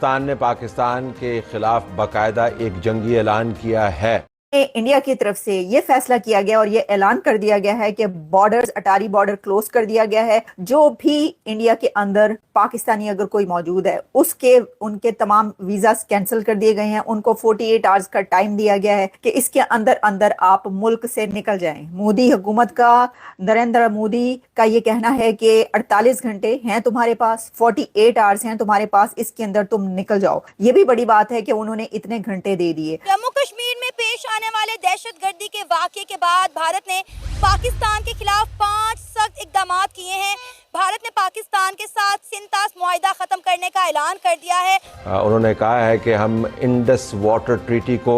हिंदुस्तान ने पाकिस्तान के खिलाफ बाकायदा एक जंगी ऐलान किया है। इंडिया की तरफ से ये फैसला किया गया और ये ऐलान कर दिया गया है कि बॉर्डर्स, अटारी बॉर्डर क्लोज कर दिया गया है। जो भी इंडिया के अंदर पाकिस्तानी अगर कोई मौजूद है उसके उनके तमाम वीजा कैंसिल कर दिए गए हैं। उनको 48 आवर्स का टाइम दिया गया है कि इसके अंदर अंदर आप मुल्क से निकल जाएं। मोदी हुकूमत का, नरेंद्र मोदी का ये कहना है कि 48 घंटे हैं तुम्हारे पास, 48 आवर्स हैं तुम्हारे पास, इसके अंदर तुम निकल जाओ। ये भी बड़ी बात है कि उन्होंने इतने घंटे दे दिए। जम्मू कश्मीर में पेश आने वाले दहशतगर्दी के वाक़े के बाद भारत ने पाकिस्तान के खिलाफ 5 सख्त इकदाम किए हैं। भारत ने पाकिस्तान के साथ सिंतास मुआहिदा खत्म करने का ऐलान कर दिया है। उन्होंने कहा है कि हम इंडस वाटर ट्रीटी को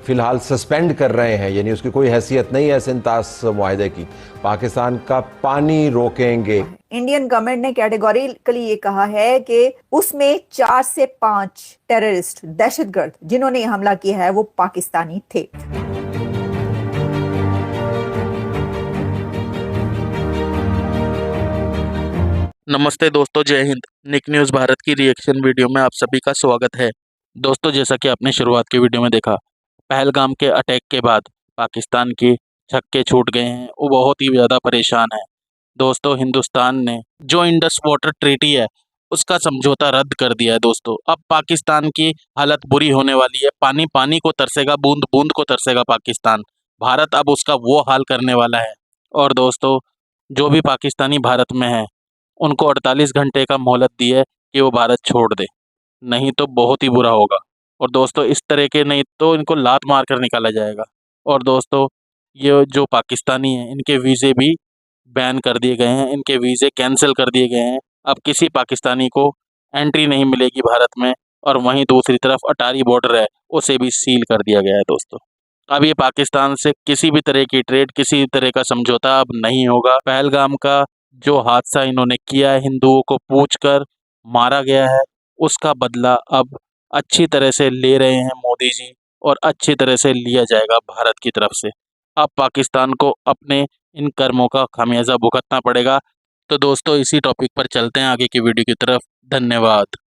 फिलहाल सस्पेंड कर रहे हैं, यानी उसकी कोई हैसियत नहीं है सिंतास मुआहिदे की। पाकिस्तान का पानी रोकेंगे। इंडियन गवर्नमेंट ने कैटेगोरिकली ये कहा है कि उसमें 4 से 5 टेररिस्ट, दहशतगर्द जिन्होंने हमला किया है वो पाकिस्तानी थे। नमस्ते दोस्तों, जय हिंद। निक न्यूज़ भारत की रिएक्शन वीडियो में आप सभी का स्वागत है। दोस्तों, जैसा कि आपने शुरुआत की वीडियो में देखा, पहलगाम के अटैक के बाद पाकिस्तान के छक्के छूट गए हैं, वो बहुत ही ज़्यादा परेशान है। दोस्तों, हिंदुस्तान ने जो इंडस वाटर ट्रीटी है उसका समझौता रद्द कर दिया है। दोस्तों, अब पाकिस्तान की हालत बुरी होने वाली है। पानी पानी को तरसेगा, बूंद बूंद को तरसेगा पाकिस्तान। भारत अब उसका वो हाल करने वाला है। और दोस्तों, जो भी पाकिस्तानी भारत में है उनको 48 घंटे का मोहलत दी है कि वो भारत छोड़ दे, नहीं तो बहुत ही बुरा होगा। और दोस्तों, इस तरह के नहीं तो इनको लात मार कर निकाला जाएगा। और दोस्तों, ये जो पाकिस्तानी हैं इनके वीज़े भी बैन कर दिए गए हैं, इनके वीज़े कैंसिल कर दिए गए हैं। अब किसी पाकिस्तानी को एंट्री नहीं मिलेगी भारत में। और वहीं दूसरी तरफ अटारी बॉर्डर है उसे भी सील कर दिया गया है। दोस्तों, अब ये पाकिस्तान से किसी भी तरह की ट्रेड, किसी भी तरह का समझौता अब नहीं होगा। पहलगाम का जो हादसा इन्होंने किया है, हिंदुओं को पूछकर मारा गया है, उसका बदला अब अच्छी तरह से ले रहे हैं मोदी जी, और अच्छी तरह से लिया जाएगा भारत की तरफ से। अब पाकिस्तान को अपने इन कर्मों का खामियाजा भुगतना पड़ेगा। तो दोस्तों, इसी टॉपिक पर चलते हैं आगे की वीडियो की तरफ। धन्यवाद।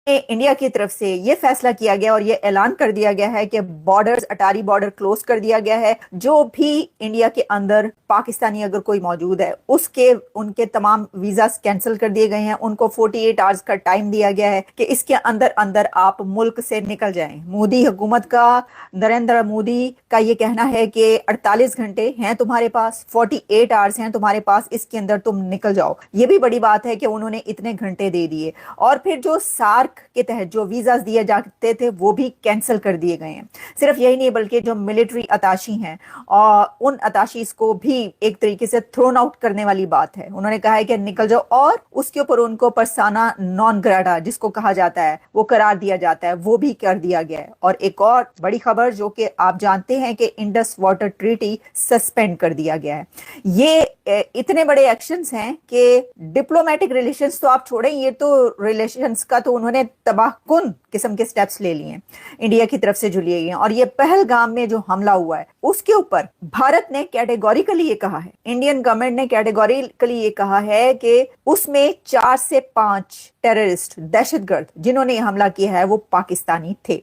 इंडिया की तरफ से ये फैसला किया गया और ये ऐलान कर दिया गया है कि बॉर्डर्स, अटारी बॉर्डर क्लोज कर दिया गया है। जो भी इंडिया के अंदर पाकिस्तानी अगर कोई मौजूद है उसके उनके तमाम वीजा कैंसिल कर दिए गए हैं। उनको 48 आवर्स का टाइम दिया गया है कि इसके अंदर अंदर आप मुल्क से निकल जाएं। मोदी हुकूमत का, नरेंद्र मोदी का ये कहना है कि 48 घंटे हैं तुम्हारे पास, 48 आवर्स हैं तुम्हारे पास, इसके अंदर तुम निकल जाओ। ये भी बड़ी बात है कि उन्होंने इतने घंटे दे दिए। और फिर जो सार्क के तहत जो वीजास दिए जाते थे वो भी कैंसिल कर दिए गए हैं। सिर्फ यही नहीं बल्कि जो मिलिट्री अताशी हैं और उन अताशीज को भी एक तरीके से थ्रोन आउट करने वाली बात है। उन्होंने कहा है कि निकल जाओ, और उसके ऊपर उनको पर्सोना नॉन ग्रेटा जिसको कहा जाता है वो करार दिया जाता है, वो भी कर दिया गया है। और एक और बड़ी खबर जो कि आप जानते हैं कि इंडस वाटर ट्रीटी सस्पेंड कर दिया गया है। ये इतने बड़े एक्शंस हैं कि डिप्लोमेटिक रिलेशंस तो आप छोड़ें, ये तो रिलेशंस का तो उन्होंने तबाहकुन किस्म के स्टेप्स ले लिए हैं इंडिया की तरफ से जो लिए गए। और ये पहलगाम में जो हमला हुआ है उसके ऊपर भारत ने कैटेगोरिकली ये कहा है, इंडियन गवर्नमेंट ने कैटेगोरिकली ये कहा है कि उसमें 4 से 5 टेररिस्ट, दहशतगर्द जिन्होंने हमला किया है वो पाकिस्तानी थे।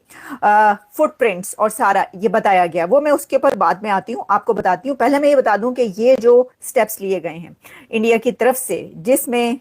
फुटप्रिंट्स और सारा ये बताया गया, वो मैं उसके ऊपर बाद में आती हूँ, आपको बताती हूँ। पहले मैं ये बता दूं कि ये जो स्टेप्स लिए गए हैं इंडिया की तरफ से, जिसमें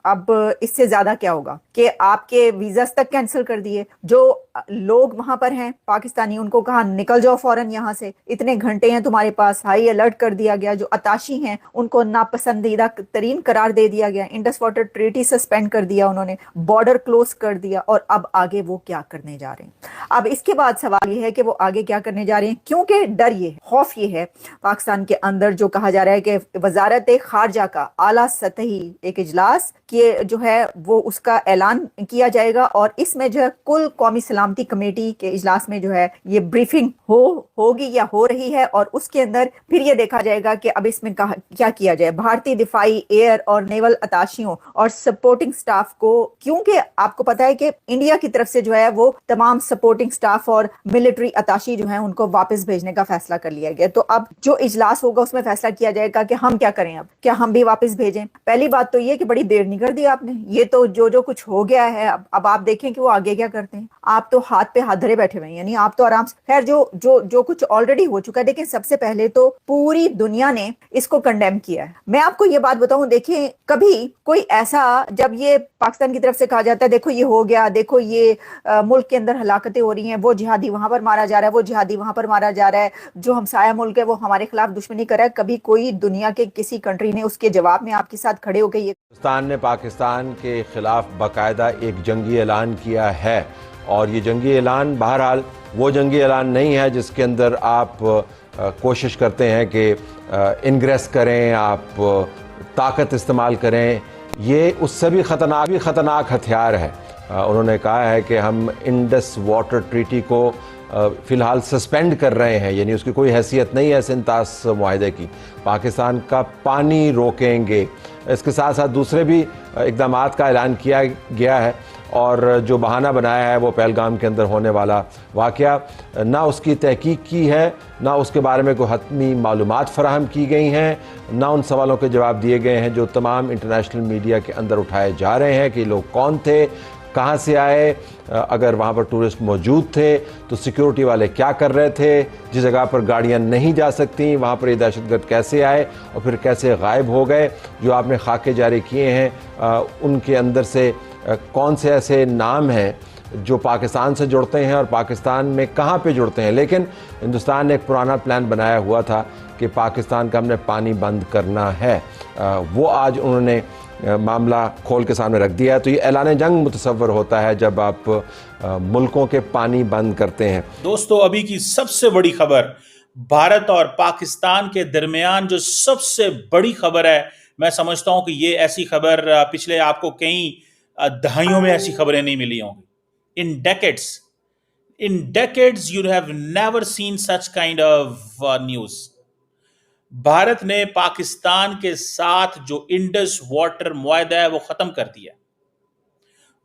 अब इससे ज्यादा क्या होगा कि आपके वीजास तक कैंसिल कर दिए। जो लोग वहां पर हैं पाकिस्तानी, उनको कहा निकल जाओ फौरन यहां से, इतने घंटे हैं तुम्हारे पास, हाई अलर्ट कर दिया गया। जो अताशी हैं उनको नापसंदीदा तरीन करार दे दिया गया। इंडस वाटर ट्रीटी सस्पेंड कर दिया उन्होंने, बॉर्डर क्लोज कर दिया। और अब आगे वो क्या करने जा रहे हैं? अब इसके बाद सवाल ये है कि वो आगे क्या करने जा रहे हैं, क्योंकि डर ये है, खौफ ये है पाकिस्तान के अंदर, जो कहा जा रहा है कि वजारत खारजा का आला सतही एक इजलास कि जो है वो उसका ऐलान किया जाएगा। और इसमें जो है कुल कौमी सलामती कमेटी के इजलास में जो है ये ब्रीफिंग होगी या हो रही है। और उसके अंदर फिर ये देखा जाएगा कि अब इसमें क्या किया जाए। भारतीय दिफाई, एयर और नेवल अताशियों और सपोर्टिंग स्टाफ को, क्योंकि आपको पता है कि इंडिया की तरफ से जो है वो तमाम सपोर्टिंग स्टाफ और मिलिट्री अताशी जो है उनको वापस भेजने का फैसला कर लिया गया। तो अब जो इजलास होगा उसमें फैसला किया जाएगा कि हम क्या करें, अब क्या हम भी वापस भेजें। पहली बात तो ये कि बड़ी देर नहीं कर दिया आपने। ये तो जो कुछ हो गया है, अब आप देखें कि वो आगे क्या करते हैं। आप तो हाथ पे हाथ धरे बैठे हुए हैं, यानी आप तो आराम से, खैर जो कुछ ऑलरेडी हो चुका है, लेकिन सबसे पहले तो पूरी दुनिया ने इसको कंडेम किया है। मैं आपको ये बात बताऊं, देखिए कभी कोई ऐसा, जब ये पाकिस्तान की तरफ से कहा जाता है देखो ये हो गया, देखो ये मुल्क के अंदर हलाकतें हो रही हैं, वो जिहादी वहां पर मारा जा रहा है, वो जिहादी वहां पर मारा जा रहा है, जो हमसाया मुल्क है वो हमारे खिलाफ दुश्मनी कर रहा है, कभी कोई दुनिया के किसी कंट्री ने उसके जवाब में आपके साथ खड़े होकर ये हिंदुस्तान ने पाकिस्तान के खिलाफ बाकायदा एक जंगी ऐलान किया है, और ये जंगी ऐलान बहरहाल वो जंगी ऐलान नहीं है जिसके अंदर आप कोशिश करते हैं कि इंग्रेस करें, आप ताकत इस्तेमाल करें। ये उससे भी ख़तरनाक हथियार है। उन्होंने कहा है कि हम इंडस वाटर ट्रीटी को फ़िलहाल सस्पेंड कर रहे हैं, यानी उसकी कोई हैसियत नहीं है सिंतास मुआहदे की। पाकिस्तान का पानी रोकेंगे। इसके साथ साथ दूसरे भी इक़दामात का ऐलान किया गया है, और जो बहाना बनाया है वो पहलगाम के अंदर होने वाला वाक़या, ना उसकी तहकीक की है, ना उसके बारे में कोई हतमी मालूमात फराहम की गई हैं, ना उन सवालों के जवाब दिए गए हैं जो तमाम इंटरनेशनल मीडिया के अंदर उठाए जा रहे हैं कि लोग कौन थे, कहाँ से आए, अगर वहाँ पर टूरिस्ट मौजूद थे तो सिक्योरिटी वाले क्या कर रहे थे, जिस जगह पर गाड़ियाँ नहीं जा सकती वहाँ पर ये दहशतगर्द कैसे आए और फिर कैसे गायब हो गए। जो आपने खाके जारी किए हैं उनके अंदर से कौन से ऐसे नाम हैं जो पाकिस्तान से जुड़ते हैं और पाकिस्तान में कहाँ पे जुड़ते हैं। लेकिन हिंदुस्तान ने एक पुराना प्लान बनाया हुआ था कि पाकिस्तान का हमने पानी बंद करना है, वो आज उन्होंने मामला खोल के सामने रख दिया है। तो ये ऐलान जंग मुतसव्वर होता है जब आप मुल्कों के पानी बंद करते हैं। दोस्तों, अभी की सबसे बड़ी खबर, भारत और पाकिस्तान के दरमियान जो सबसे बड़ी खबर है, मैं समझता हूं कि ये ऐसी खबर पिछले आपको कई दहाइयों में ऐसी खबरें नहीं मिली होंगी। In decades you have never seen such kind of news. भारत ने पाकिस्तान के साथ जो इंडस वाटर मुआहदा है वो खत्म कर दिया।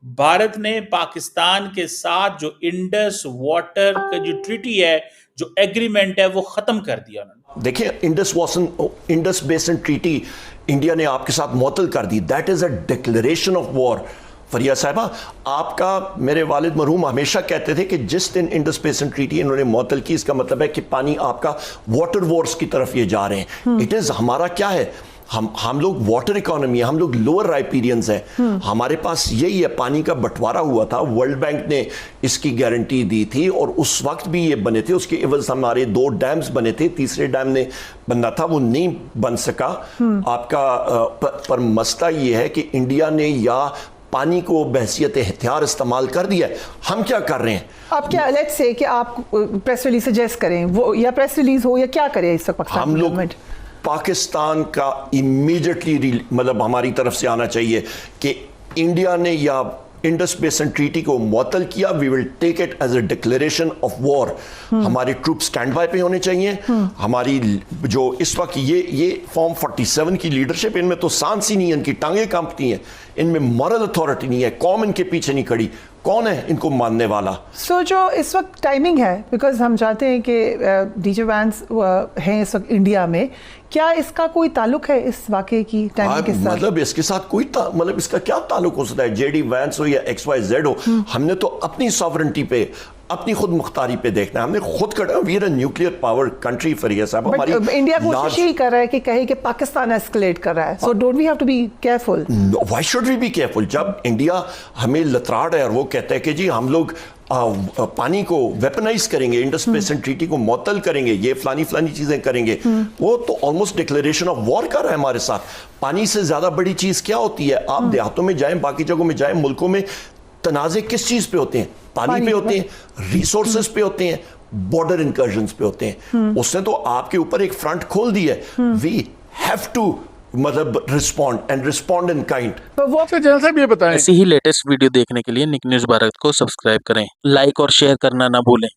भारत ने पाकिस्तान के साथ जो इंडस वाटर का जो ट्रीटी है, जो एग्रीमेंट है, वो खत्म कर दिया उन्होंने। देखिए, इंडस बेसिन ट्रीटी इंडिया ने आपके साथ मुअत्तल कर दी। That is a declaration of war. Fariya साहिबा, आपका मेरे वालिद मरहूम हमेशा कहते थे कि जिस दिन इंडस बेसिन ट्रीटी इन्होंने मुअत्तल की, इसका मतलब है कि पानी आपका वाटर वॉर्स की तरफ ये जा रहे हैं। इट इज हमारा क्या है, हम लोग वाटर इकोनॉमी है, हम लोग लोअर राइपीरियंस हैं, हमारे पास यही है। पानी का बंटवारा हुआ था, वर्ल्ड बैंक ने इसकी गारंटी दी थी और उस वक्त भी ये बने थे। उसके एवज हमारे 2 डैम्स बने थे, तीसरे डैम ने बनना था, वो नहीं बन सका आपका। पर मसला ये है कि इंडिया ने या पानी को बहसियत हथियार इस्तेमाल कर दिया है। हम क्या कर रहे हैं? आप क्या लेट्स से कि आप प्रेस रिलीज सजेस्ट करें, वो या प्रेस रिलीज हो या क्या करें इस वक्त? हम लोग पाकिस्तान का इमीडिएटली मतलब हमारी तरफ से आना चाहिए कि इंडिया ने या इंडस बेसिन ट्रीटी को मुअत्तल किया। We will take it as a declaration of war. हमारे ट्रूप स्टैंड बाय पे होने चाहिए। हमारी जो इस वक्त ये फॉर्म 47 की लीडरशिप, इनमें तो सांस ही नहीं है, इनकी टांगें कांपती हैं, इनमें मॉरल अथॉरिटी नहीं है, कौम इनके पीछे नहीं खड़ी। कौन है इनको मानने वाला? जो इस वक्त टाइमिंग है, बिकॉज हम चाहते हैं कि डीजे वैंस हैं इस वक्त इंडिया में, क्या इसका कोई ताल्लुक है इस वाकये की टाइमिंग के साथ? मतलब इसके साथ कोई मतलब इसका क्या ताल्लुक हो सकता है? जेडी वैंस हो या XYZ हो, हमने तो अपनी सॉवरेंटी पे, अपनी खुद मुख्तारी पे देखना है। हमने खुद कर, we are a nuclear power country. Fariya साहब, हमारी इंडिया कोशिश ही कर रहा है कि कहे कि पाकिस्तान एस्केलेट कर रहा है। So don't we have to be careful? Why should we be careful? जब इंडिया हमें लतराड़ है और वो कहता है कि जी हम लोग पानी को वेपनाइज करेंगे, इंडस बेसिन ट्रीटी को मुअत्तल करेंगे, ये फलानी चीजें करेंगे, वो तो ऑलमोस्ट डिक्लेरेशन ऑफ वॉर कर रहा है हमारे साथ। पानी से ज्यादा बड़ी चीज क्या होती है? आप देहातों में जाएं, बाकी जगहों में जाएं, मुल्कों में तनाज़े किस चीज पे होते हैं? पानी पे होते हैं, रिसोर्सेज पे होते हैं, बॉर्डर इंकर्जन्स पे होते हैं। उसने तो आपके ऊपर एक फ्रंट खोल दी है। वी हैव टू मतलब रिस्पॉन्ड इन काइंड। ये बताएं, ऐसी ही लेटेस्ट वीडियो देखने के लिए निक न्यूज़ भारत को सब्सक्राइब करें, लाइक और शेयर करना ना भूलें।